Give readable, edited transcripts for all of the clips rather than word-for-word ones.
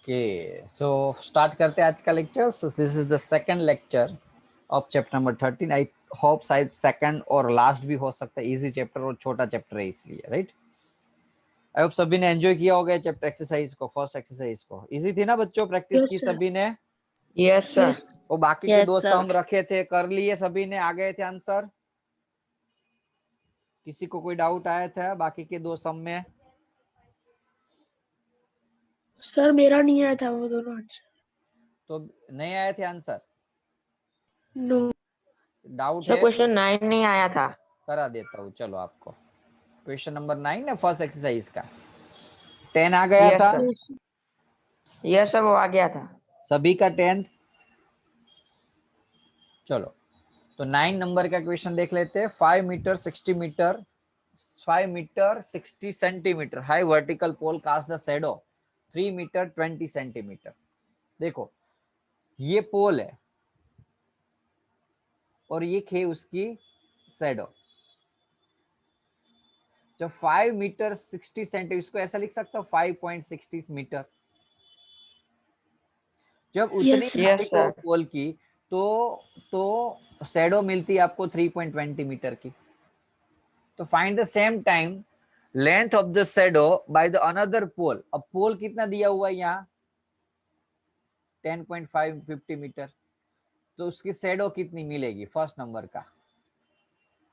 Okay, so start करते हैं आज का lecture. So this is the second lecture of chapter number 13. I hope शायद सेकंड और लास्ट भी हो सकता है. इजी चैप्टर और छोटा चैप्टर है इसलिए, राइट. आई होप सभी ने एंजॉय किया होगा चैप्टर एक्सरसाइज को. फर्स्ट एक्सरसाइज को इजी थी ना बच्चों? प्रैक्टिस की सभी ने? Yes sir. वो बाकी के दो सम रखे थे, कर लिए सभी ने? आ गए थे आंसर? किसी को कोई डाउट आया था बाकी के दो सम में? सर मेरा नहीं आया था वो दोनों आंसर. तो नहीं आए थे आंसर? नो डाउट सर है? क्वेश्चन 9 नहीं आया था. करा देता हूँ चलो आपको. क्वेश्चन नंबर 9 है फर्स्ट एक्सरसाइज का. 10 आ गया यस था सर. यस सर, वो आ गया था. सभी का 10th. चलो तो 9 नंबर का क्वेश्चन देख लेते हैं. 5 metre 60 metre 5 metre 60 centimetre high vertical pole cast the shadow 3 metre 20 centimetre. देखो ये पोल है और ये खे उसकी शैडो. जब 5 मीटर 60 सेंटीमीटर, इसको ऐसा लिख सकता हूँ 5.60 मीटर. जब उतनी Yes, हाइट हो sir. पोल की तो शैडो मिलती है आपको 3.20 मीटर की. तो find the same time length of the shadow by the another pole. अब पोल कितना दिया हुआ है यहाँ? 10.550 मीटर. तो उसकी शैडो कितनी मिलेगी फर्स्ट नंबर का?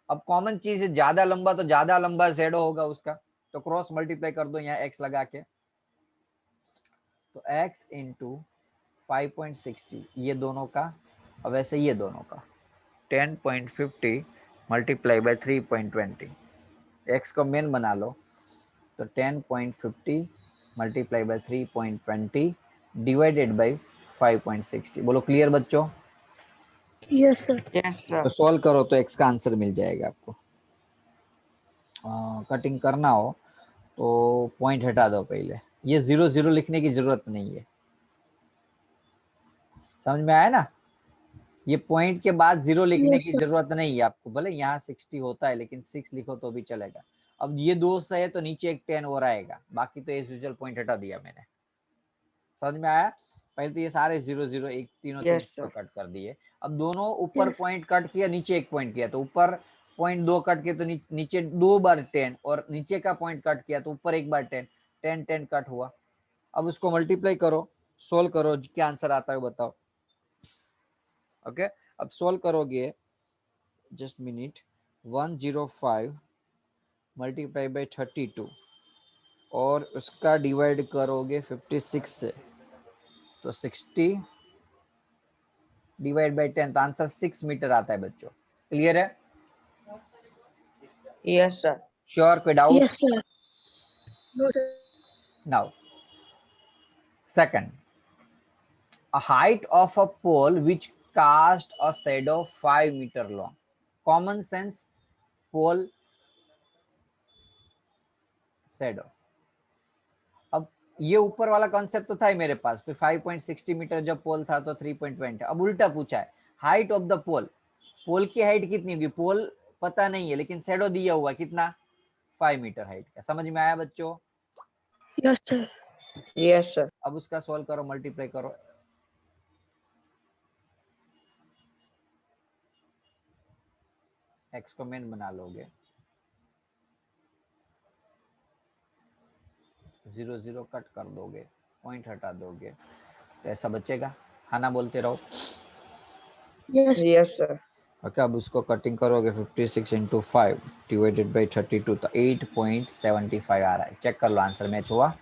अब कॉमन चीज है, ज्यादा लंबा तो ज्यादा लंबा शैडो होगा उसका. तो क्रॉस मल्टीप्लाई कर दो यहाँ x लगा के. तो x इंटू 5.60 ये दोनों का, अब वैसे ये दोनों का 10.50 मल्टीप्लाई बाय 3.20. x को मेन बना लो. तो 10.50 मल्टीप्लाई बाय 3.20 डिवाइडेड बाय 5.60. बोलो क्लियर बच्चों? yes sir. Yes sir. तो सॉल्व करो तो x का आंसर मिल जाएगा आपको. कटिंग करना हो तो पॉइंट हटा दो पहले. ये 0 0 लिखने की जरूरत नहीं है. समझ में आया ना? ये पॉइंट के बाद 0 लिखने Yes, की sir. जरूरत नहीं है आपको. भले यहाँ 60 होता है लेकिन 6 लिखो तो भी चलेगा. अब ये 2 से है तो नीचे एक 10 और आएगा. बाकी तो एज यूजुअल पॉइंट हटा दिया मैंने. समझ में आया? पहले तो ये सारे 0 0 एक तीनों Yes, तो sir. कट कर दिए. अब दोनों ऊपर Yes. पॉइंट कट किया, नीचे एक पॉइंट किया. तो ऊपर पॉइंट 2 कट किया तो नीचे 2 बार 10, और नीचे का पॉइंट कट किया तो ऊपर एक बार 10. 10 10 कट हुआ. अब उसको मल्टीप्लाई करो, सोल्व करो, क्या आंसर आता है बताओ. ओके अब सोल्व करोगे, जस्ट मिनट. 105 मल्टीप्लाई बाय 32 और उसका डिवाइड करोगे 56 से तो 60 डिवाइड बाय 10 तो आंसर 6 मीटर आता है बच्चों. क्लियर है? Yes sir. श्योर? कोई doubt? Yes sir. No sir. Now second, a height of a pole which cast a shadow 5 meter long. Common sense pole shadow. अब ये ऊपर वाला कॉन्सेप्ट तो था ही मेरे पास. फिर 5.60 मीटर जब पोल था तो 3.20. अब उल्टा पूछा है हाइट ऑफ द पोल. पोल की हाइट कितनी होगी? पोल पता नहीं है लेकिन शैडो दिया हुआ कितना? 5 मीटर हाइट का. समझ में आया बच्चों? Yes sir. Yes sir. अब उसका सॉल्व करो, मल्टीप्लाई करो. एक्स को मेन बना लोगे, 0 0 कट कर दोगे, पॉइंट हटा दोगे तो ऐसा बचेगा. हाँ ना बोलते रहो. Yes. Yes sir. ओके अब उसको कटिंग करोगे 56 इंटू 5 डिवाइडेड बाई 32 तो 8.75 आ रहा है. चेक कर लो आंसर मैच हुआ.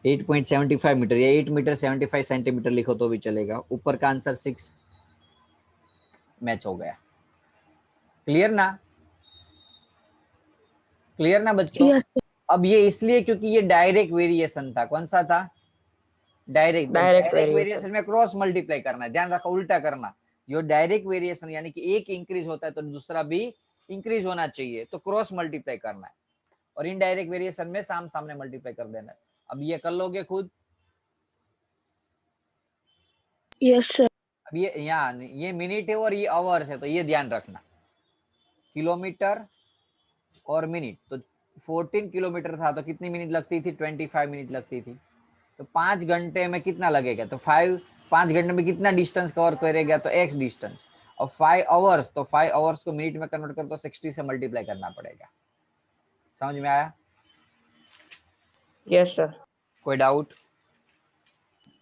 एट 8.75 मीटर या 8 मीटर 75 सेंटीमीटर लिखो तो भी चलेगा. ऊपर का आंसर 6 मैच हो गया. क्लियर ना? क्लियर ना बच्चों? Yes sir. अब ये इसलिए क्योंकि ये डायरेक्ट वेरिएशन था. कौन सा था? Direct. Direct direct variation. Variation में क्रॉस मल्टीप्लाई करना है. ध्यान रखो, उल्टा करना. जो डायरेक्ट वेरिएशन यानी कि एक इंक्रीज होता है तो दूसरा भी इंक्रीज होना चाहिए, तो क्रॉस मल्टीप्लाई करना है. और इनडायरेक्ट वेरिएशन में साम सामने मल्टीप्लाई कर देना है. अब ये कर लोगे खुद. Yes sir. अब ये यहाँ ये मिनट है और ये आवर्स है तो ये ध्यान रखना. किलोमीटर और मिनट, तो 14 किलोमीटर था तो कितनी मिनट लगती थी? 25 मिनट लगती थी। तो 5 घंटे में कितना लगेगा? तो 5 घंटे में कितना डिस्टेंस कवर करेगा? तो x डिस्टेंस। और 5 आवर्स, तो 5 आवर्स को मिनट में कन्वर्ट कर तो 60 से मल्टीप्लाई करना पड़ेगा। समझ में आया? Yes sir. कोई doubt?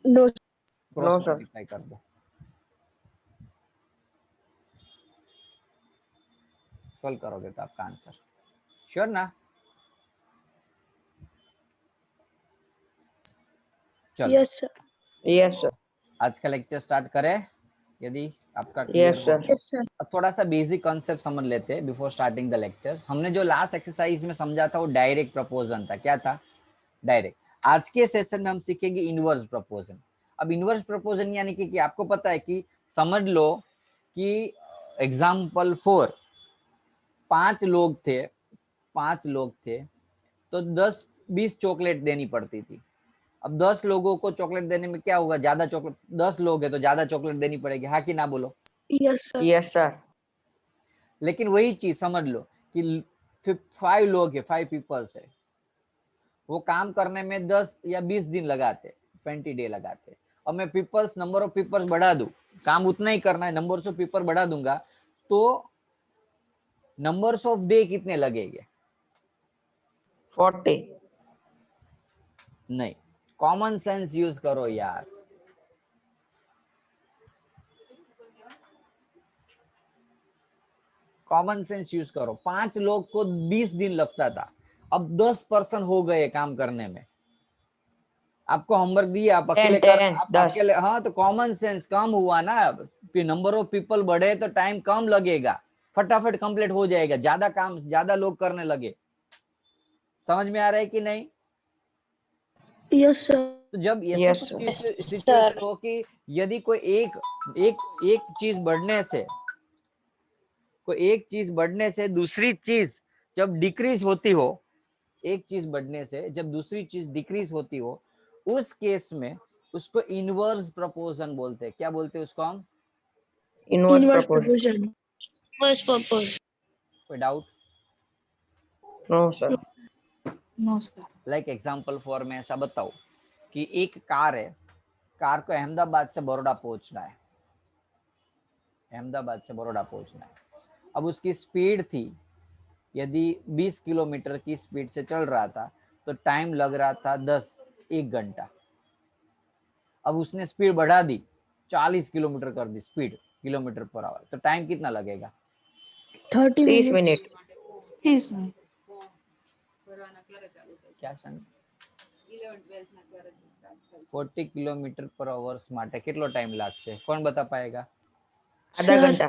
No. Cross No, sir. Multiply कर दो, सॉल्व करोगे तो आपका आंसर श्योर ना? चलो Yes, sir. Yes sir. आज का लेक्चर स्टार्ट करें, यदि आपका यस क्लियर हो सर। तो। Yes, sir. अब थोड़ा सा बेसिक कॉन्सेप्ट समझ लेते हैं बिफोर स्टार्टिंग द लेक्चर्स। हमने जो लास्ट एक्सरसाइज में समझा था वो डायरेक्ट प्रपोजन था। क्या था? डायरेक्ट। आज के सेशन में हम सीखेंगे इनवर्स प्रपोजन। अब इनवर्स प्रपोजन यानी कि आपको पता है कि समझ लो कि एग्जाम्पल 4 5 लोग थे, 5 लोग थे तो 10-20 चॉकलेट देनी पड़ती थी। अब 10 लोगों को चॉकलेट देने में क्या होगा? ज्यादा चॉकलेट, 10 लोग है तो ज्यादा चॉकलेट देनी पड़ेगी, हाँ कि ना बोलो? Yes, sir. Yes sir. लेकिन वही चीज समझ लो कि 5 लोग है, 5 पीपल्स है, वो काम करने में 10 या 20 दिन लगाते, 20 डे लगाते। अब मैं पीपल्स, नंबर ऑफ पीपल्स बढ़ा दूं, काम उतना ही करना है, नंबर ऑफ पीपल बढ़ा दूंगा तो नंबर्स ऑफ डे कितने लगेंगे? 40। नहीं, कॉमन सेंस यूज करो यार। कॉमन सेंस यूज करो। 5 लोग को 20 दिन लगता था, अब 10 पर्सन हो गए काम करने में। आपको होमवर्क दिया, आप 10 अकेले कर, 10 आप 10। अकेले, हाँ तो कॉमन सेंस कम हुआ ना। नंबर ऑफ पीपल बढ़े तो टाइम कम लगेगा, फटाफट कंप्लीट हो जाएगा, ज्यादा काम ज्यादा लोग करने लगे। समझ में आ रहा है कि नहीं? Yes, sir. तो जब ऐसे यस कुछ सर। सिचुएशन हो कि यदि कोई एक चीज बढ़ने से, कोई एक चीज बढ़ने से दूसरी चीज जब डिक्रीज होती हो, एक चीज बढ़ने से जब दूसरी चीज डिक्रीज होती हो, उस केस में उसको इनवर्स प्रपोजन बोलते हैं। क्या बोलते हैं उसको हम? Inverse Inverse proportion. proportion. Inverse purpose. कोई doubt? No sir. No, sir. Like example for में ऐसा बताओ कि एक कार है, कार को अहमदाबाद से बड़ौदा पहुंचना है, अहमदाबाद से बड़ौदा पहुंचना है। अब उसकी स्पीड थी, यदि 20 किलोमीटर की स्पीड से चल रहा था तो टाइम लग रहा था 1 घंटा। अब उसने स्पीड बढ़ा दी, 40 किलोमीटर कर दी स्पीड, किलोमीटर पर आवर, तो टाइम कितना लगेगा? 30 30 minutes. मिनट। 30 minutes. क्या सन 40 કિલોમીટર પર અવર્સ માટે કેટલો ટાઈમ લાગશે? કોણ બતા પાएगा? आधा Sir. घंटा।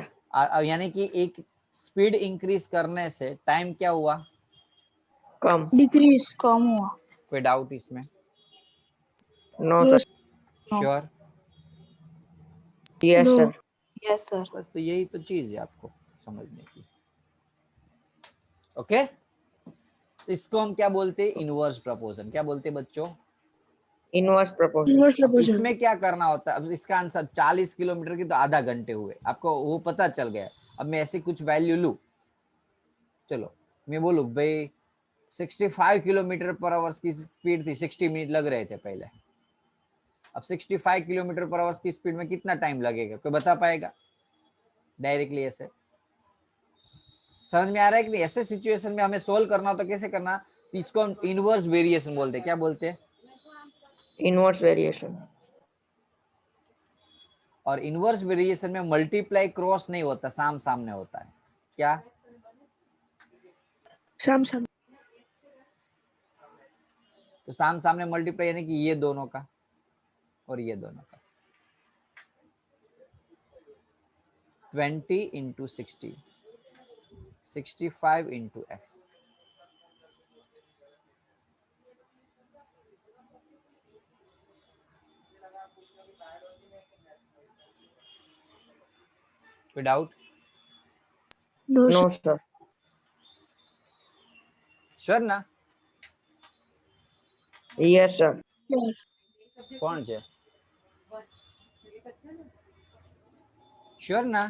यानी कि एक स्पीड इंक्रीज करने से टाइम क्या हुआ? कम। Decrease. कम हुआ. कोई डाउट इसमें? No No, sir. No. Sure? Yes No. Sir. Yes, sir. बस तो यही तो चीज है आपको समझने की। ओके, इसको हम क्या बोलते हैं? इनवर्स प्रपोजन। क्या बोलते हैं बच्चों? इनवर्स प्रपोजन। Inverse अब proportion. इसमें क्या करना होता है? अब इसका आंसर 40 किलोमीटर की तो आधा घंटे हुए, आपको वो पता चल गया। अब मैं ऐसी कुछ वैल्यू लू, चलो मैं बोलू भाई 65 किलोमीटर पर आवर्स की स्पीड थी, 60 मिनट लग रहे थे पहले। अब 65 किलोमीटर पर आवर्स की स्पीड में कितना टाइम लगेगा? कोई बता पाएगा डायरेक्टली? ऐसे समझ में आ रहा है कि नहीं? ऐसे सिचुएशन में हमें सोल्व करना हो तो कैसे करना? इसको हम इनवर्स वेरिएशन बोलते हैं। क्या बोलते हैं? Inverse variation. और इनवर्स वेरिएशन में मल्टीप्लाई क्रॉस नहीं होता, साम सामने होता है। क्या? Samsung. तो साम सामने मल्टीप्लाई यानी कि ये दोनों का और ये दोनों का, 20 इंटू 60, 65 इंटू एक्स। कोई doubt? No, no sir. Sir. Sure ना? Yes sir. Yes. કોણ છે? શ્યોર ના?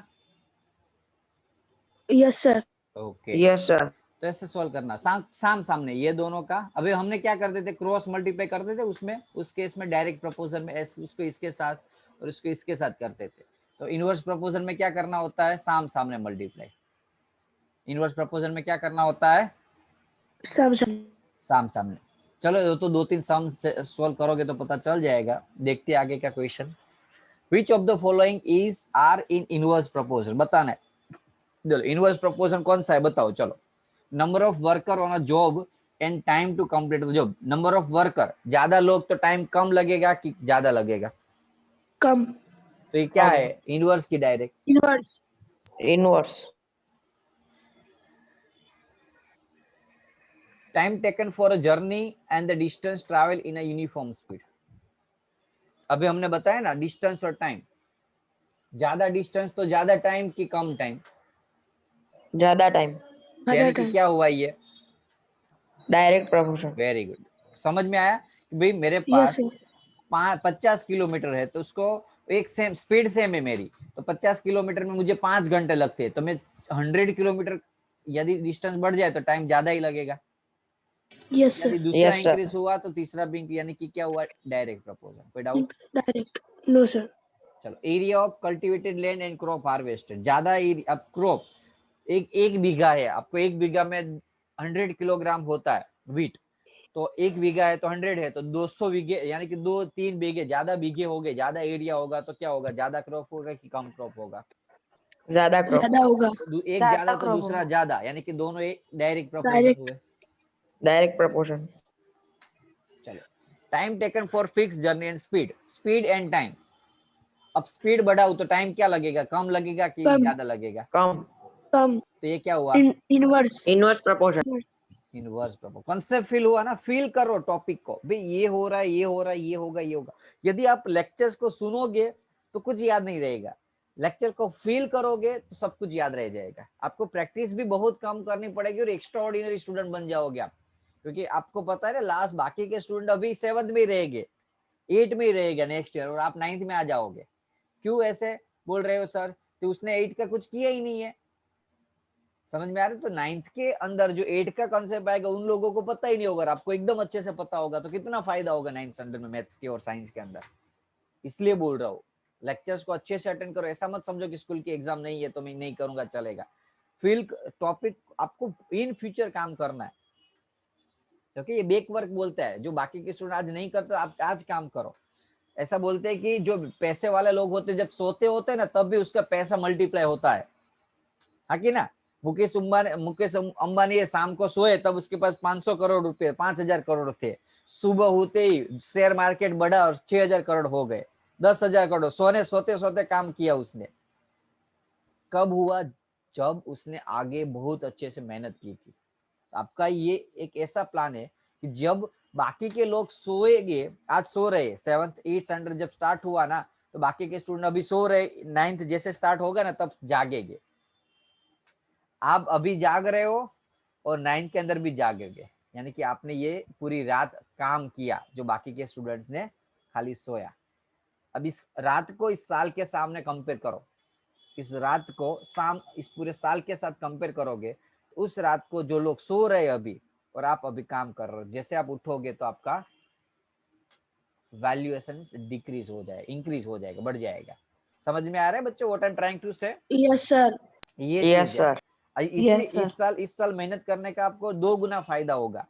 Yes, sir. Okay, yes sir. तो ऐसे सॉल्व करना साम सामने ये दोनों का। अभी हमने क्या करते थे, क्रॉस मल्टीप्लाई करते थे उसमें, उस केस में डायरेक्ट प्रपोजल में उसको इसके साथ और उसको इसके साथ करते थे। तो इनवर्स प्रपोजल में क्या करना होता है, साम सामने मल्टीप्लाई। इनवर्स प्रपोजल में क्या करना होता है, साम सामने। चलो तो 2-3 सम सॉल्व करोगे तो पता चल जाएगा। देखते हैं आगे का question. Which of the following is are in inverse proportion? बताना है। चलो इनवर्स प्रोपोर्शन कौन सा है बताओ। चलो number of worker on a job and time to complete the job. Number of worker, ज्यादा लोग तो टाइम कम लगेगा कि ज्यादा लगेगा? कम। तो ये क्या है, इनवर्स की direct? Inverse. Time taken for a journey and the distance travel in a uniform speed. अभी हमने बताया ना डिस्टेंस और टाइम, ज्यादा डिस्टेंस तो ज्यादा टाइम कि कम टाइम? ज्यादा टाइम। यानी कि क्या हुआ ये, डायरेक्ट प्रपोर्शन। Very good. समझ में आया कि भाई मेरे पास 50 किलोमीटर है तो उसको एक सेम स्पीड सेम है मेरी, तो 50 किलोमीटर में मुझे 5 घंटे लगते हैं, तो मैं 100 किलोमीटर यदि डिस्टेंस बढ़ जाए तो टाइम ज्यादा ही लगेगा। यदि दूसरा इंक्रीज हुआ तो तीसरा भी, यानी कि क्या हुआ, डायरेक्ट प्रपोजल। कोई डाउट? डायरेक्ट। No sir. चलो area of cultivated land and crop harvested. ज्यादा अब क्रॉप एक बीघा है, आपको एक बीघा में 100 किलोग्राम होता है वीट, तो एक बीघा है तो 100 है, तो 200 बीघे यानी कि 2-3 बीघे, ज्यादा बीघे हो गए, ज्यादा एरिया होगा तो क्या होगा, ज्यादा क्रॉप होगा कि कम क्रॉप होगा? ज्यादा होगा। तो एक ज्यादा तो दूसरा ज्यादा, यानी कि दोनों एक डायरेक्ट प्रपोजल हुए। Direct proportion. चलो time taken for fix journey and speed, speed and time. अब स्पीड बढ़ाओ तो टाइम क्या लगेगा, कम लगेगा कि ज्यादा लगेगा? कम। तो ये क्या हुआ, inverse proportion. Inverse proposal. Concept feel हुआ ना, फील करो टॉपिक को, भाई ये हो रहा है, ये हो रहा है, ये होगा, ये होगा। यदि आप लेक्चर्स को सुनोगे तो कुछ याद नहीं रहेगा, लेक्चर को फील करोगे तो सब कुछ याद रह जाएगा। आपको प्रैक्टिस भी बहुत कम करनी पड़ेगी और एक्स्ट्रा ऑर्डिनरी स्टूडेंट बन जाओगे आप, क्योंकि आपको पता है ना लास्ट बाकी के स्टूडेंट अभी 7th में रहेंगे, 8 में ही रहेगा नेक्स्ट ईयर, और आप 9th में आ जाओगे। क्यों ऐसे बोल रहे हो सर? तो उसने 8 का कुछ किया ही नहीं है, समझ में आ रहा है? तो 9th के अंदर जो 8 का कॉन्सेप्ट आएगा उन लोगों को पता ही नहीं होगा, आपको एकदम अच्छे से पता होगा, तो कितना फायदा होगा 9th स्टैंडर्ड में मैथ्स के और साइंस के अंदर। इसलिए बोल रहा हूँ लेक्चर्स को अच्छे से अटेंड करो। ऐसा मत समझो कि स्कूल की एग्जाम नहीं है तो मैं नहीं करूंगा चलेगा। फील टॉपिक आपको इन फ्यूचर काम करना है, क्योंकि ये बेक वर्क बोलता है, जो बाकी के स्टूडेंट आज नहीं करते आप आज काम करो। ऐसा बोलते हैं कि जो पैसे वाले लोग होते हैं जब सोते होते हैं ना तब भी उसका पैसा मल्टीप्लाई होता है, हाँ कि ना? मुकेश अंबानी शाम को सोए तब उसके पास 500 करोड़ रुपए, 5000 करोड़ थे। सुबह होते ही शेयर मार्केट बढ़ा और 6000 करोड़ हो गए, 10,000 करोड़। सोते सोते काम किया उसने। कब हुआ? जब उसने आगे बहुत अच्छे से मेहनत की थी। आपका ये एक ऐसा प्लान है कि जब बाकी के लोग सोएंगे, आज सो रहे 7th 8th स्टैंडर्ड जब स्टार्ट हुआ ना तो बाकी के स्टूडेंट अभी सो रहे, 9th जैसे स्टार्ट होगा ना तब जागेंगे। आप अभी जाग रहे हो और 9th के अंदर भी जागेंगे, यानी कि आपने ये पूरी रात काम किया जो बाकी के स्टूडेंट्स ने खाली सोया। अब इस रात को इस साल के सामने कंपेयर करो, इस रात को इस पूरे साल के साथ कंपेयर करोगे, उस रात को जो लोग सो रहे अभी और आप अभी काम कर रहे हो, जैसे आप उठोगे तो आपका वैल्यूएशन डिक्रीज हो जाएगा, इंक्रीज हो जाएगा, बढ़ जाएगा। समझ में आ रहा है बच्चों what I am trying to say? Yes sir. ये यस चीज है। सर। इसलिए इस साल मेहनत करने का आपको 2 गुना फायदा होगा,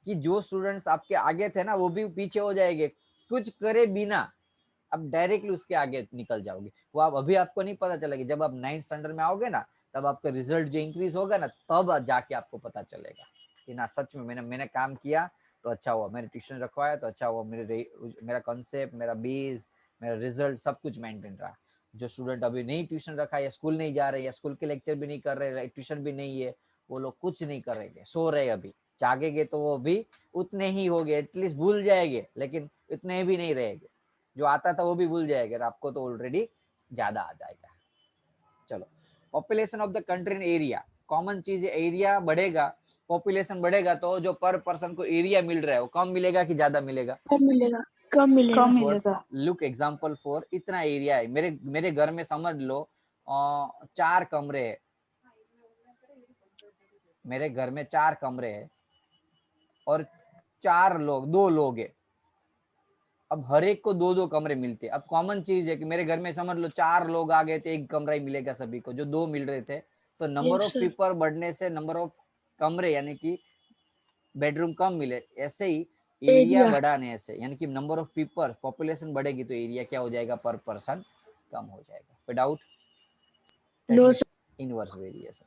कि जो स्टूडेंट्स आपके आगे थे ना वो भी पीछे हो जाएंगे, कुछ करे बिना अब डायरेक्टली उसके आगे निकल जाओगे। वो आप अभी आपको नहीं पता चलेगा, जब आप 9th स्टैंडर्ड में आओगे ना तब आपका रिजल्ट जो इंक्रीज होगा ना तब जाके आपको पता चलेगा कि ना सच में मैंने काम किया तो अच्छा हुआ, मैंने ट्यूशन रखवाया तो अच्छा हुआ, मेरा कॉन्सेप्ट, मेरा बेस, मेरा रिजल्ट सब कुछ मेंटेन रहा। जो स्टूडेंट अभी नहीं ट्यूशन रखा या स्कूल नहीं जा रहे या स्कूल के लेक्चर भी नहीं कर रहे, ट्यूशन भी नहीं है, वो लोग कुछ नहीं करेंगे, सो रहे अभी। जागेंगे तो वो भी उतने ही हो गए, एटलीस्ट भूल जाएंगे, लेकिन इतने भी नहीं रहेंगे। जो आता था वो भी भूल जाएगा, आपको तो ऑलरेडी ज्यादा आ जाएगा। चलो population of the country in area, common चीज है, एरिया बढ़ेगा, पॉपुलेशन बढ़ेगा तो जो पर पर्सन को एरिया मिल रहा है वो कम मिलेगा कि ज्यादा मिलेगा? कम मिलेगा। लुक एग्जांपल फॉर इतना एरिया है, मेरे घर में समझ लो 4 कमरे है, मेरे घर में 4 कमरे हैं और 2 लोग है। अब हर एक को 2-2 कमरे मिलते हैं। अब कॉमन चीज है कि मेरे घर में समझ लो 4 लोग आ गए थे, एक कमरा ही मिलेगा सभी को, जो 2 मिल रहे थे। तो number Yes, of sir. People बढ़ने से नंबर ऑफ कमरे यानी कि बेडरूम कम मिले, ऐसे ही एरिया Area. बढ़ाने से यानी कि नंबर ऑफ पीपल, पॉपुलेशन बढ़ेगी तो एरिया क्या हो जाएगा, पर पर्सन कम हो जाएगा। Without No, sir. Inverse variation.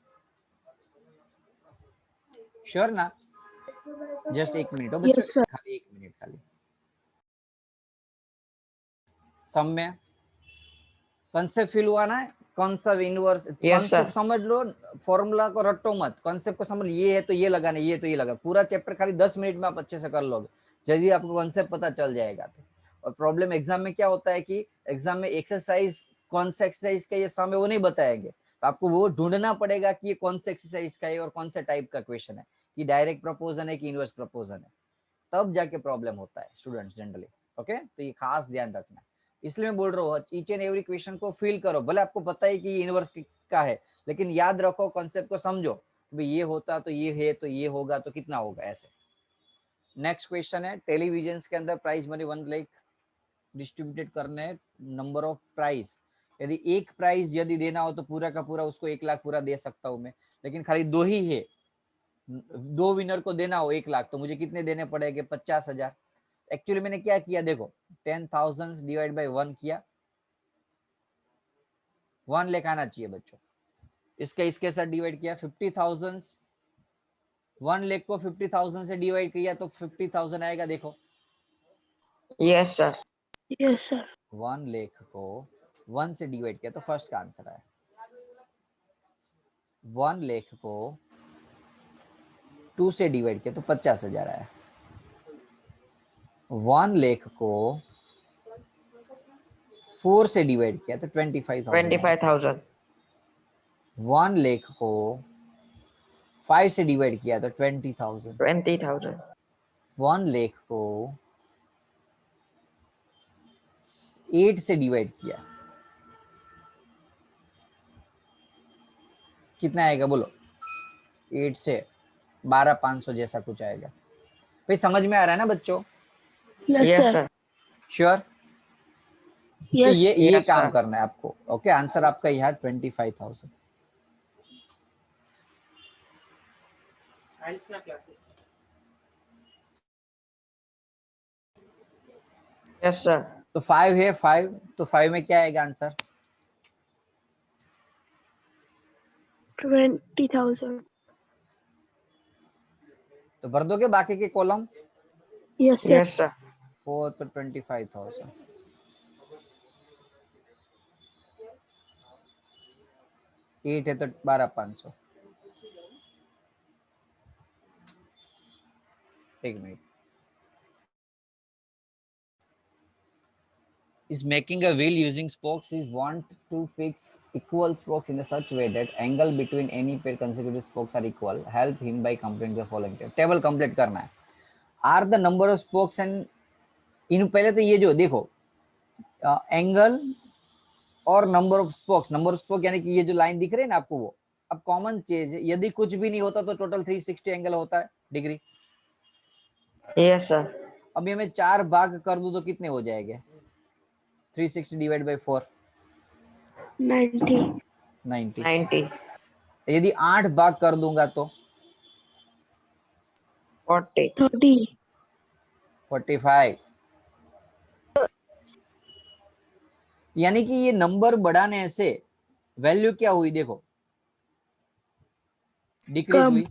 Sure ना? जस्ट 1 मिनट हो बच्चों, Yes, sir. खाली 1 मिनट खाली। सम में कॉन्सेप्ट फील हुआ ना? Concept inverse Yes, sir. Concept समझ लो, फॉर्मूला को रटो मत, कॉन्सेप्ट को समझ। ये है तो ये लगाना, ये तो ये लगा। पूरा चैप्टर खाली 10 मिनट में आप अच्छे से कर लोगे, यदि आपको कॉन्सेप्ट पता चल जाएगा तो। और प्रॉब्लम एग्जाम में क्या होता है कि एग्जाम में एक्सरसाइज, कौन सा एक्सरसाइज का ये सम है वो नहीं बताएंगे, तो आपको वो ढूंढना पड़ेगा कि ये कौन से एक्सरसाइज का है और कौन से टाइप का क्वेश्चन है, कि डायरेक्ट प्रपोजन है कि इनवर्स प्रपोजन है, तब जाके प्रॉब्लम होता है स्टूडेंट्स जनरली। ओके, तो ये खास ध्यान रखना। इसलिए मैं बोल रहा हूँ ईच एंड एवरी क्वेश्चन को फील करो, भले आपको पता है कि ये इनवर्स का है, लेकिन याद रखो, कॉन्सेप्ट को समझो, भाई ये होता तो ये है, तो ये होगा तो कितना होगा, ऐसे। नेक्स्ट क्वेश्चन है, टेलीविजन के अंदर प्राइज मनी 1 लाख डिस्ट्रीब्यूटेड करने, नंबर ऑफ प्राइज, यदि एक प्राइज यदि देना हो तो पूरा का पूरा उसको 1 लाख पूरा दे सकता हूँ मैं, लेकिन खाली 2 ही है, 2 विनर को देना हो 1 लाख, तो मुझे कितने देने पड़ेंगे, 50,000। एक्चुअली मैंने क्या किया देखो, 10,000 डिवाइड बाय 1 किया, 1 लाख आना चाहिए बच्चों। इसके साथ डिवाइड किया 50,000, 1 लाख को 50,000 से डिवाइड किया तो 50,000 आएगा। देखो Yes, sir. Yes, sir. 1 lakh को 1 से डिवाइड किया तो फर्स्ट का आंसर आया। 1 लाख को 2 से डिवाइड किया तो 50,000 आया। 1 लाख को 4 से डिवाइड किया तो 25,000। 25,000. 1 लाख को 5 से डिवाइड किया तो 20,000। 20,000. 1 लाख को 8 से डिवाइड किया, कितना आएगा बोलो? 8 से 12,500 जैसा कुछ आएगा। भाई समझ में आ रहा है ना बच्चों? Yes, Yes, sir. sir. Sure? तो Yes. ये Yes, काम sir. करना है आपको। ओके, आंसर आपका यहाँ 25,000। Yes, sir. तो 5 है, 5 तो 5 में क्या आएगा आंसर? 20,000. तो भर दोगे बाकी के column? Yes, sir. Yes, sir. 4 तो 25,000, 8 है तो 12,500। एक minute. is making a wheel using spokes is want to fix equal spokes in a such way that angle between any pair consecutive spokes are equal. Help him by completing the following table complete करना है। are the number of spokes and इन पहले तो ये जो देखो angle और number of spokes, number of spoke यानी कि ये जो लाइन दिख रही है ना आपको वो, अब कॉमन चीज है, यदि कुछ भी नहीं होता तो टोटल 360 एंगल होता है डिग्री। Yes, sir. अब ये मैं 4 भाग कर दूं तो कितने हो जाएंगे? 360 डिवाइड बाय 4 90. 90। 90. यदि 8 भाग कर दूंगा तो 40. 30. 45। यानी कि ये नंबर बढ़ाने से वैल्यू क्या हुई देखो, डिक्रीज कम. हुई।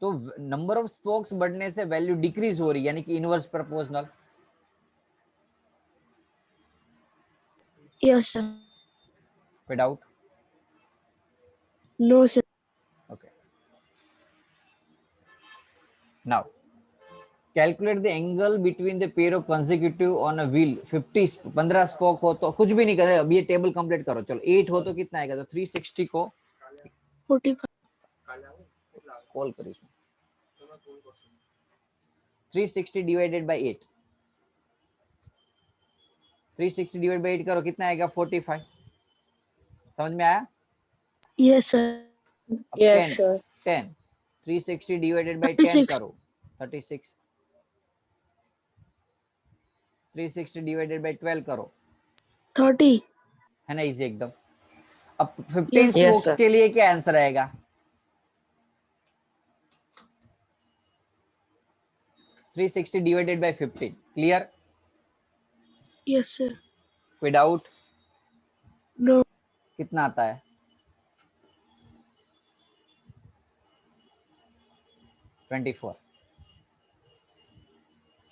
तो नंबर ऑफ स्पोक्स बढ़ने से वैल्यू डिक्रीज हो रही, यानी कि इनवर्स प्रोपोर्शनल। Yes, sir. कोई doubt? No, sir. Okay. Now, calculate the angle between the pair of consecutive on a wheel 50 15 spoke हो तो कुछ भी नहीं करे। अब ये टेबल कंप्लीट करो। चलो 8 हो तो कितना आएगा? तो 360 को 45. कॉल करो, 360 डिवाइडेड बाय 8, 360 डिवाइड बाय 8 करो, कितना आएगा? 45। समझ में आया? Yes, sir. अब 10 10 360 डिवाइडेड बाय 10 36. करो 36. 360 डिवाइडेड बाय 12 करो 30. है ना, इजी एकदम. अब 15 Yes. Yes, spokes sir. के लिए क्या आंसर आएगा? 360 divided by 15. Clear? Yes, sir. कोई डाउट? No. कितना आता है? 24.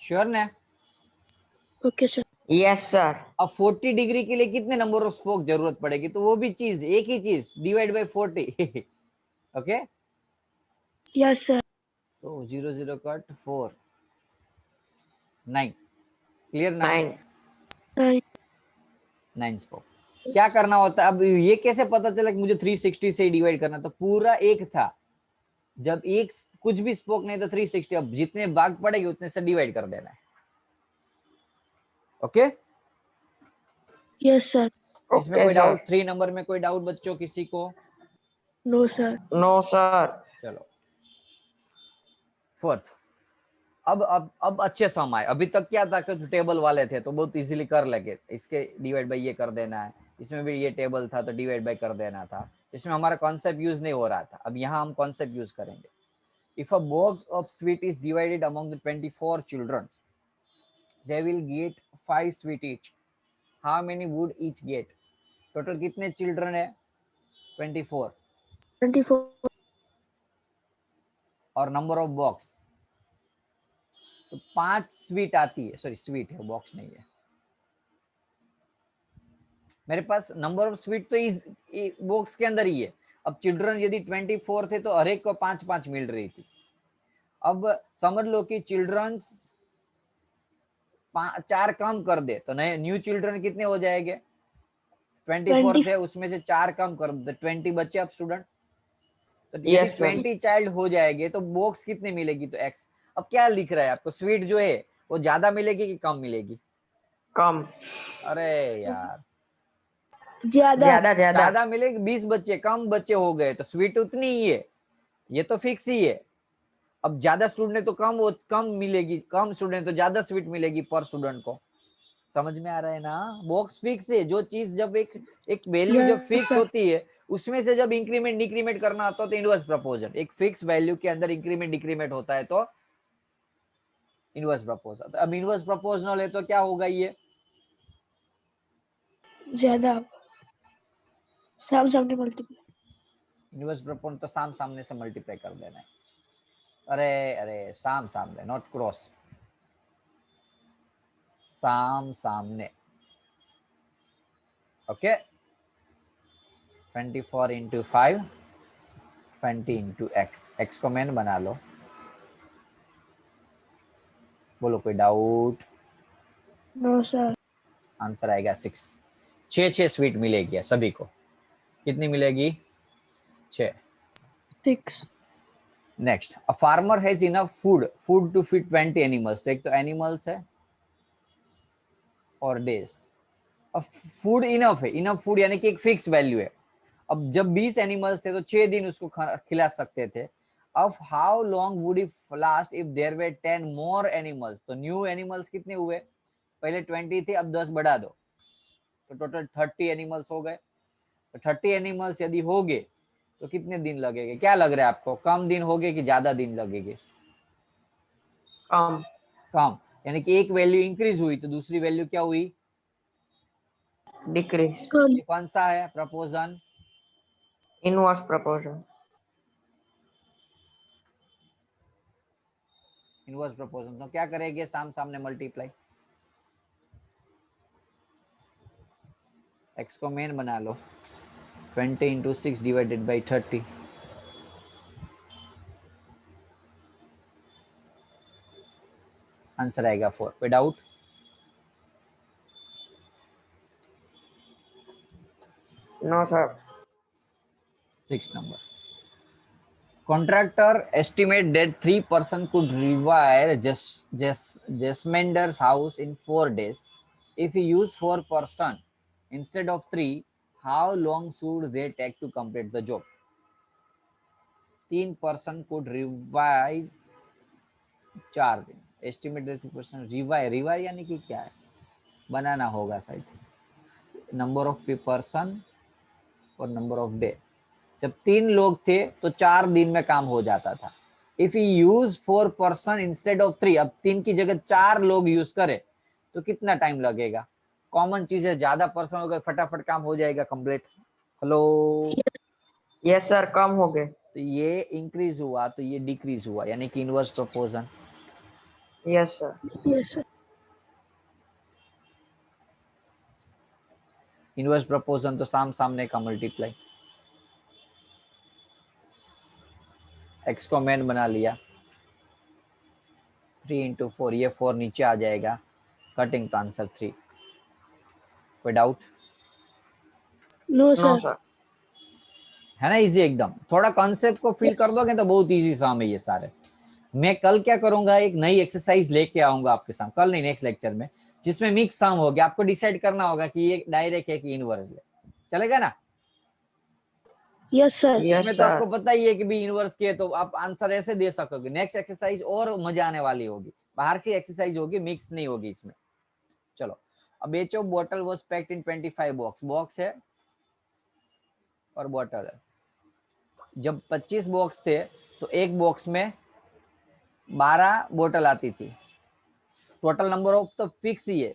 श्योर ना? Okay, sir. Yes, sir. अब 40 डिग्री के लिए कितने नंबर ऑफ स्पोक जरूरत पड़ेगी? तो वो भी चीज, एक ही चीज, divide by 40. Okay, Yes, sir. तो 0 0 कट 4 9. क्लियर ना? 9. 9. 9 स्पोक. क्या करना होता है? अब ये कैसे पता चला कि मुझे 360 से डिवाइड करना? तो पूरा एक था, जब एक कुछ भी स्पोक नहीं तो 360, अब जितने भाग पड़ेगी उतने से डिवाइड कर देना है. Okay, Yes, sir. इसमें Okay, कोई sir. डाउट? 3 नंबर में कोई डाउट बच्चों किसी को? No, sir. No, sir. चलो फोर्थ. अब अच्छे सम आए. अभी तक क्या था कि टेबल वाले थे तो बहुत इजीली कर लगे, इसके डिवाइड बाय ये कर देना है, इसमें भी ये टेबल था तो डिवाइड बाय कर देना था. इसमें हमारा कॉन्सेप्ट यूज नहीं हो रहा था. अब यहाँ हम कॉन्सेप्ट यूज करेंगे. If a box of sweet is divided among the 24 children, they will get 5 sweet each. How many would each get? Total कितने चिल्ड्रन है? 24. 24. और नंबर ऑफ बॉक्स, तो 5 स्वीट आती है. सॉरी, स्वीट है, बॉक्स नहीं है मेरे पास. नंबर ऑफ स्वीट तो इस बॉक्स के अंदर ही है. अब चिल्ड्रन यदि 24 थे तो हर एक को 5-5 मिल रही थी. अब समझ लो कि चिल्ड्रन 4 कम कर दे तो नए न्यू चिल्ड्रन कितने हो जाएंगे? 24 थे, उसमें से 4 कम कर दे, 20 बच्चे अब स्टूडेंट. तो यदि Yes, sir. 20 चाइल्ड हो जाएंगे तो बॉक्स कितने मिलेगी? तो एक्स. अब क्या लिख रहा है आपको? स्वीट जो है वो ज्यादा मिलेगी कि कम मिलेगी? कम. अरे यार, ज्यादा. ज्यादा ज्यादा. ज्यादा मिलेगी. 20 बच्चे कम बच्चे हो गए तो स्वीट उतनी ही है, ये तो फिक्स ही है. अब ज्यादा स्टूडेंट तो कम मिलेगी, कम स्टूडेंट तो ज्यादा स्वीट मिलेगी पर स्टूडेंट को. समझ में आ रहा है ना? बॉक्स फिक्स है. जो चीज जब एक वैल्यू जब Yes, फिक्स sir. होती है, उसमें से जब इंक्रीमेंट डिक्रीमेंट करना होता है तो इनवर्स प्रपोजल. एक फिक्स वैल्यू के अंदर इंक्रीमेंट डिक्रीमेंट होता है तो इनवर्स प्रपोजल. तो अब इनवर्स प्रपोजनल है तो क्या होगा? ये ज्यादा. सामने मल्टीप्लाई. इनवर्स प्रपोजल तो सामने से मल्टीप्लाई कर देना है. अरे अरे, सामने, नॉट क्रॉस, सामने. Okay, 24 into 5, 20 into x. X को मैन बना लो. बोलो कोई डाउट? No, sir. आंसर आएगा 6. 6 स्वीट मिलेगी सभी को. कितनी मिलेगी? 6. 6. Next, a farmer has enough food to feed 20 animals. तो एक तो एनिमल्स है और डेज. अब फूड इनफ है. इनफ फूड यानी कि एक फिक्स वैल्यू है. अब जब 20 एनिमल्स थे तो 6 दिन उसको खिला सकते थे. अब how long would if last if their way 10 more animals? तो न्यू एनिमल्स कितने हुए? पहले 20 थे, अब 10 बढ़ा दो तो टोटल 30 एनिमल्स हो गए. तो 30 एनिमल्स यदि हो गए तो कितने दिन लगेंगे? क्या लग रहा है आपको? कम दिन हो गए कि ज्यादा दिन लगेंगे? कम. कम. यानी कि एक वैल्यू इंक्रीज हुई तो दूसरी वैल्यू क्या हुई? डिक्रीज. कम. ये कौन सा है proportion? Inverse proportion. Inverse proportion. तो क्या करेंगे? सामने मल्टीप्लाई. एक्स को मेन बना लो. 20 इंटू 6 डिवाइडेड बाई 30. आंसर आएगा 4. कोई doubt? No sir. 6 number. Contractor estimate that 3 person could rewire Jasmender's house in 4 days. If he use 4 person instead of 3, how long should they take to complete the job? 3% could revive 4 दिन. Estimated 3% revive यानी कि क्या है, बनाना होगा शायद. Number of person और number of day. जब 3 लोग थे तो 4 दिन में काम हो जाता था. If you use 4 person instead of 3, अब 3 की जगह 4 लोग यूज करे तो कितना टाइम लगेगा. कॉमन चीज है, ज्यादा पर्सन होगा फटाफट काम हो जाएगा कंप्लीट. हेलो. यस सर, कम हो गए. तो ये इंक्रीज हुआ तो ये डिक्रीज हुआ, यानी कि inverse proportion. Yes sir. Yes, sir. Inverse proportion तो सामने का मल्टीप्लाई. एक्स को मेन बना लिया, 3 into 4, ये 4 नीचे आ जाएगा, कटिंग का आंसर 3. कोई doubt? No, no sir. Sir. है ना इजी एकदम. थोड़ा कॉन्सेप्ट को फील कर दोगे तो बहुत इजी सम है ये सारे. मैं कल क्या करूंगा, एक नई एक्सरसाइज लेके आऊंगा आपके सामने, कल नहीं नेक्स्ट लेक्चर में, जिसमें मिक्स सम हो गया. आपको डिसाइड करना होगा कि ये डायरेक्ट है कि इनवर्स है. चलेगा ना? Yes, sir. यस इसमें तो आपको सर. पता ही है कि भी इनवर्स की है तो आप आंसर ऐसे दे सकोगे. नेक्स्ट एक्सरसाइज और मजा आने वाली होगी, बाहर की एक्सरसाइज होगी, मिक्स नहीं होगी इसमें. चलो, अब H of bottle was packed in 25 box. Box है और बॉटल है. जब 25 बॉक्स थे तो एक बॉक्स में 12 बोतल आती थी. टोटल नंबर ऑफ तो फिक्स ही है,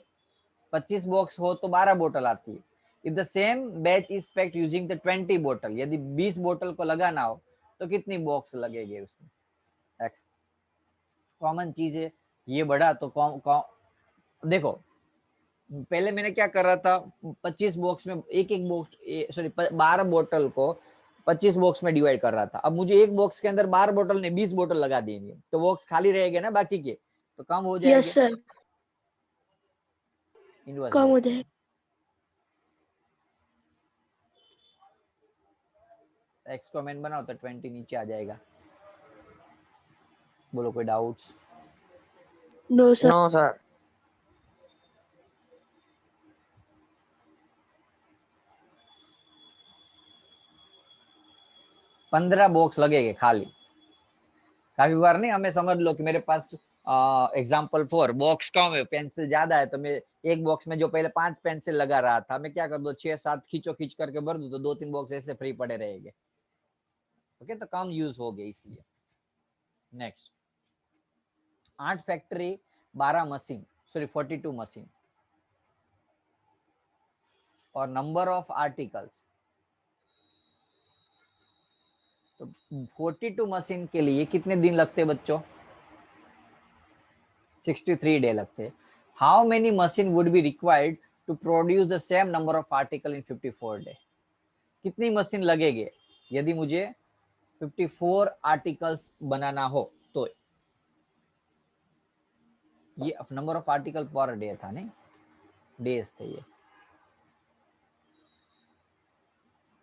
25 बॉक्स हो तो 12 बोतल आती है. If the same batch is packed using the 20 बोतल, यदि 20 बोतल को लगाना हो तो कितनी बॉक्स लगेगी उसमें. एक्स कॉमन चीज है, ये बढ़ा तो देखो पहले मैंने क्या कर रहा था, 25 बॉक्स में एक बॉक्स, सॉरी 12 बोतल को 25 बॉक्स में डिवाइड कर रहा था. अब मुझे एक बॉक्स के अंदर 12 बोतल ने 20 बोतल लगा देंगे तो बॉक्स खाली रहेगा ना बाकी के, तो कम हो Yes, जाएगा. sir. इनवर्स कम हो जाएगा. एक्स को मेन बनाओ तो 20 नीचे आ जाएगा. बोलो कोई doubts? No, sir. No sir. 15 box लगेंगे खाली. काफी बार नहीं, हमें समझ लो कि मेरे पास एग्जाम्पल 4 बॉक्स कम है, पेंसिल ज्यादा है, तो मैं एक बॉक्स में जो पहले 5 पेंसिल लगा रहा था, मैं क्या कर दो 6-7 खींच करके भर दूं तो 2-3 बॉक्स ऐसे फ्री पड़े रहेंगे. ओके, तो कम यूज हो गए इसलिए. Next, 8 factory 12 machine, sorry 42 machine और नंबर ऑफ आर्टिकल्स. तो 42 मशीन के लिए कितने दिन लगते बच्चों? 63 डे लगते. How many machine would be required to produce the same number of article in 54 day. कितनी मशीन लगेगी यदि मुझे 54 आर्टिकल्स बनाना हो तो. ये number of article per day था नहीं, डेज थे ये,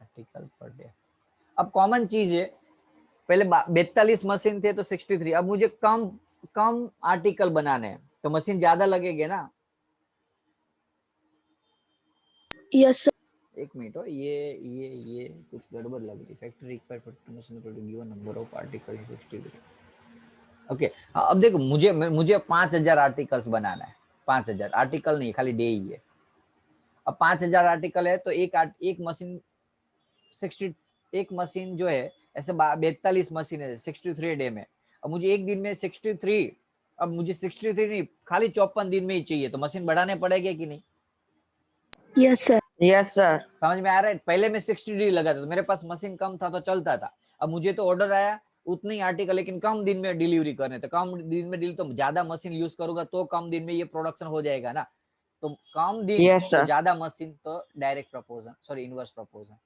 आर्टिकल पर डे. अब कॉमन चीज है, पहले 42 मशीन थे तो 63, अब मुझे कम कम आर्टिकल बनाने हैं तो मशीन ज्यादा लगेंगे ना. Yes, sir. एक मिनट हो, ये कुछ गड़बड़ लग रही. Factory required for machine to given number of article 63. Okay, अब देखो मुझे 5000 आर्टिकल्स बनाना है. 5000 आर्टिकल नहीं, खाली डे ही है. अब 5000 आर्टिकल है तो एक मशीन 60, एक मशीन जो है ऐसे 42 मशीन है 63 डे में. अब मुझे एक दिन में 63, अब मुझे 63 नहीं खाली 54 दिन में ही चाहिए, तो मशीन बढ़ाने पड़ेगा कि नहीं? Yes, sir. Yes sir. समझ में आ रहा है? पहले मैं 60 लगा था तो मेरे पास मशीन कम था तो चलता था. अब मुझे तो ऑर्डर आया उतने ही आर्टिकल लेकिन कम दिन में डिलीवरी करने, तो कम दिन में डिलीवरी तो ज्यादा मशीन यूज करूंगा तो कम दिन में ये प्रोडक्शन हो जाएगा ना. तो कम दिन यस तो सर. ज्यादा मशीन, तो direct proportion, sorry inverse proportion.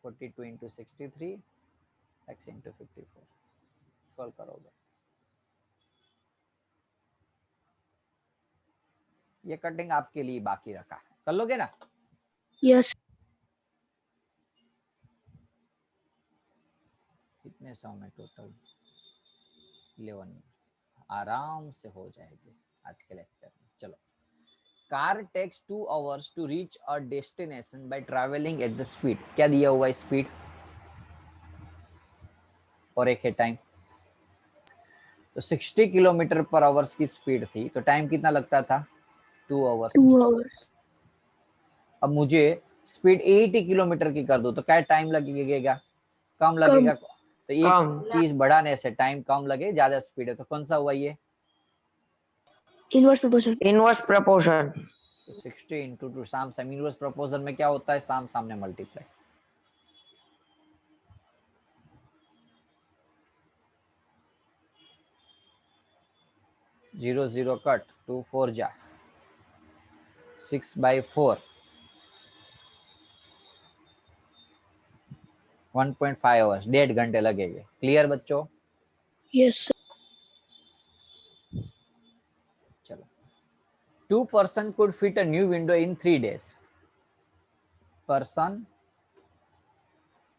42 into 63 x into 54 solve करोगे. ये कटिंग आपके लिए बाकी रखा है, कर लोगे ना? Yes. कितने सौ में टोटल? 11 में आराम से हो जाएगी आज के लेक्चर में. चलो car takes 2 hours to reach a destination by travelling at the speed, क्या दिया हुआ है स्पीड और एक है टाइम। तो 60 किलोमीटर पर आवर्स की स्पीड थी, तो टाइम कितना लगता था 2 hours। 2 hours. अब मुझे स्पीड 80 किलोमीटर की कर दो तो क्या टाइम लगेगा, कम लगेगा। तो एक कम। चीज बढ़ाने से टाइम कम लगे, ज्यादा स्पीड है, तो कौन सा हुआ ये, Inverse proportion. Inverse proportion. तो 60 इंटू 2 साम साम, इनवर्स प्रोपोर्शन में क्या होता है, साम सामने मल्टीप्लाई। जीरो जीरो कट, 2 4 जा, 6/4, 1.5 आवर्स, 1.5 घंटे लगेंगे। क्लियर बच्चों? Yes, sir. चलो, 2 person could fit a new window in 3 days। Person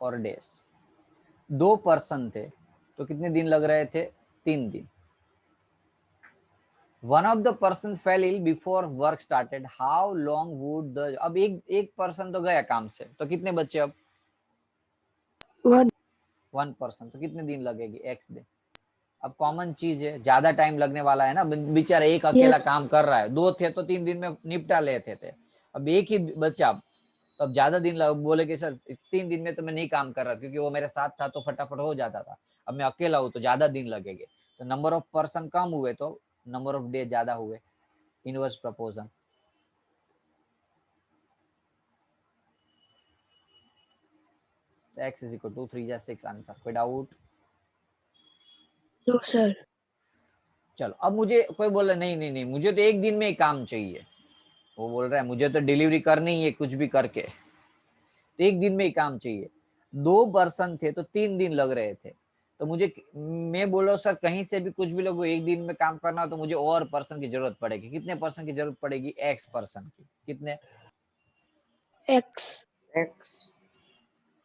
और डेज, 2 पर्सन थे तो कितने दिन लग रहे थे, 3 दिन। One of the person fell ill before work started, how long would the, अब एक पर्सन तो गया काम से, तो कितने बच्चे अब, 1. 1 पर्सन, तो कितने दिन लगेगी, एक्स दिन। अब कॉमन चीज है, ज्यादा टाइम लगने वाला है ना, बेचारा एक अकेला Yes. काम कर रहा है, 2 थे तो 3 दिन में निपटा लेते थे, अब एक ही बच्चा, तो अब ज्यादा दिन बोले कि सर 3 दिन में तो मैं नहीं काम कर रहा क्योंकि वो मेरे साथ था तो फटाफट हो जाता था, अब मैं अकेला हूं तो ज्यादा दिन लगेंगे, तो नंबर ऑफ पर्सन कम हुए तो नंबर ऑफ डे ज्यादा हुए। Inverse proportion. तो x इज इक्वल टू 3 जा 6 आंसर। कोई डाउट? No, sir. चलो, अब मुझे कोई बोल रहा नहीं नहीं नहीं मुझे तो एक दिन में ही काम चाहिए, वो बोल रहा है मुझे तो डिलीवरी करनी है कुछ भी करके, तो एक दिन में ही काम चाहिए। 2 पर्सन थे तो 3 दिन लग रहे थे, तो मुझे, मैं बोल रहा हूँ सर कहीं से भी कुछ भी लोग एक दिन में काम करना हो तो मुझे और पर्सन की जरूरत पड़ेगी। कितने पर्सन की जरूरत पड़ेगी, एक्स पर्सन की। कितने, X. एक्स।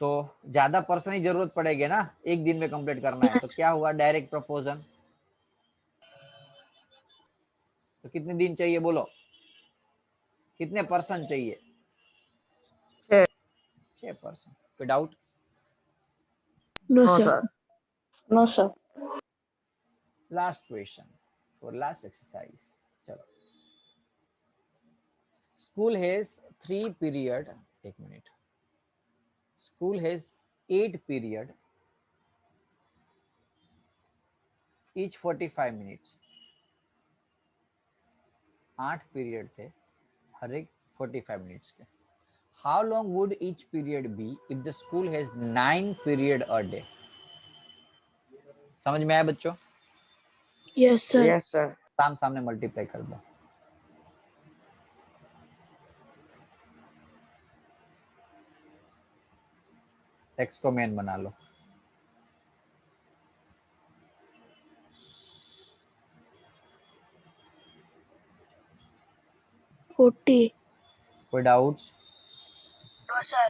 तो ज्यादा पर्सन ही जरूरत पड़ेगी ना, एक दिन में कंप्लीट करना है। तो क्या हुआ, डायरेक्ट प्रपोजन। तो कितने दिन चाहिए बोलो, कितने पर्सन चाहिए, 6 पर्सन। कोई doubt? No, no sir. Sir. No, sir. Last question for last exercise. चलो, स्कूल हैज 3 पीरियड, एक minute, school has 8 period, each 45 minutes। 8 period थे, हर एक 45 मिनट्स के। How long would each period be if the school has 9 period a day. समझ में आया बच्चों? Yes, sir. Yes sir. साम सामने मल्टीप्लाई कर दो। एक्स को मेन बना लो। Forty. कोई डाउट्स? No, sir.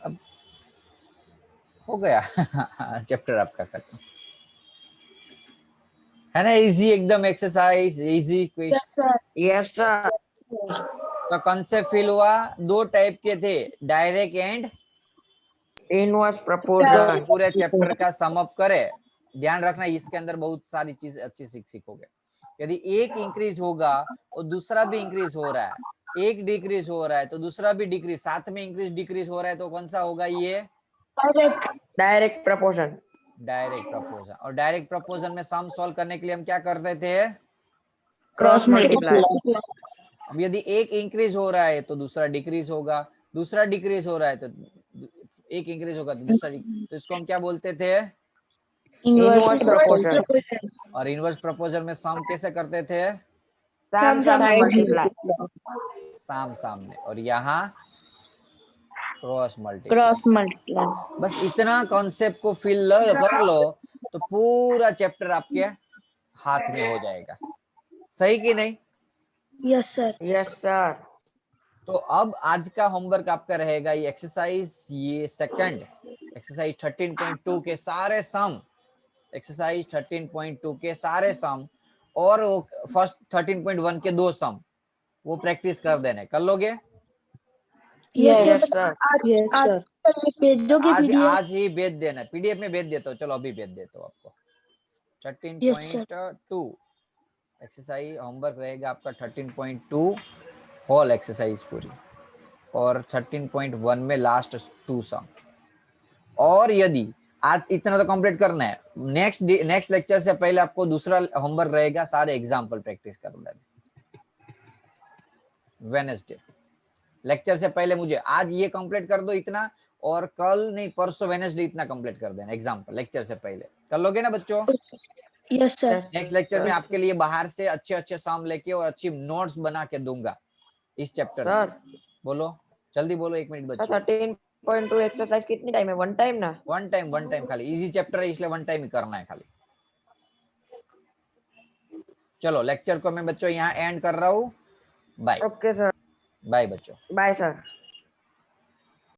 अब हो गया चैप्टर आपका खत्म, है ना? इजी एकदम exercise, easy Yes, question. sir. Yes sir. तो कॉन्सेप्ट फील हुआ, 2 टाइप के थे, डायरेक्ट एंड, इनवर्स ये प्रपोर्शन। पूरे चैप्टर का सम अप करे। ध्यान रखना इसके अंदर बहुत सारी चीज अच्छी सीखोगे। यदि एक इंक्रीज होगा और दूसरा भी इंक्रीज हो रहा है, एक डिक्रीज हो रहा है तो दूसरा भी डिक्रीज, साथ में इंक्रीज डिक्रीज हो रहा है, तो कौन सा होगा ये, Direct. Direct proportion. डायरेक्ट प्रपोजन। और डायरेक्ट प्रपोजन में सम सॉल्व करने के लिए हम क्या करते थे, क्रॉस मल्टीप्लाई। अब यदि एक इंक्रीज हो रहा है तो दूसरा डिक्रीज होगा, दूसरा डिक्रीज हो रहा है तो एक इंक्रीज होगा तो दूसरा, तो इसको हम क्या बोलते थे, Inverse इनवर्स प्रपोर्शन। proportion. और इनवर्स प्रपोजन में सम कैसे करते थे, साम सामने Side मल्टीप्लाई। multiply. साम सामने, और यहाँ क्रॉस मल्टीप्लाई। Cross multiply. बस इतना कॉन्सेप्ट को फिल कर लो तो पूरा चैप्टर आपके हाथ में हो जाएगा। सही कि नहीं? Yes, sir. Yes sir. तो अब आज का होमवर्क आपका रहेगा ये एक्सरसाइज, ये सेकंड एक्सरसाइज 13.2 के सारे सम, एक्सरसाइज 13.2 के सारे सम और फर्स्ट 13.1 के 2 सम वो प्रैक्टिस कर देने, कर लोगे? Yes Yes. Yes, sir. sir. आज Yes, आज sir. सर ये भेज दोगे आज पीडीएफ? आज ही भेज देना, पीडीएफ में भेज देता हूँ, चलो अभी भेज देता हूँ आपको। 13.2 एक्सरसाइज होमवर्क रहेगा आपका 13.2 होल एक्सरसाइज पूरी, और 13.1 में लास्ट 2 सम। और यदि आज इतना तो कंप्लीट करना है, नेक्स्ट लेक्चर से पहले आपको दूसरा होमवर्क रहेगा, सारे एग्जाम्पल प्रैक्टिस करना है वेडनेसडे। लेक्चर से पहले मुझे आज ये कंप्लीट कर दो इतना, और कल नहीं परसों वेडनेसडे इतना कंप्लीट कर देना एग्जाम्पल, लेक्चर से पहले कर लोगे ना बच्चों? Yes sir. Yes, next sir. Lecture में Yes, आपके लिए बाहर से अच्छे अच्छे सम लेके और अच्छी नोट्स बना के दूंगा इस चैप्टर sir. में। बोलो जल्दी बोलो, 1 मिनट Sir, बच्चों। 13.2 एक्सरसाइज कितनी टाइम है? वन टाइम ना? वन टाइम खाली, इजी चैप्टर है इसलिए वन टाइम ही करना है खाली। चलो लेक्चर को मैं बच्चों यहाँ एंड कर रहा हूँ। बाय ओके सर, बाय बच्चों। Bye sir.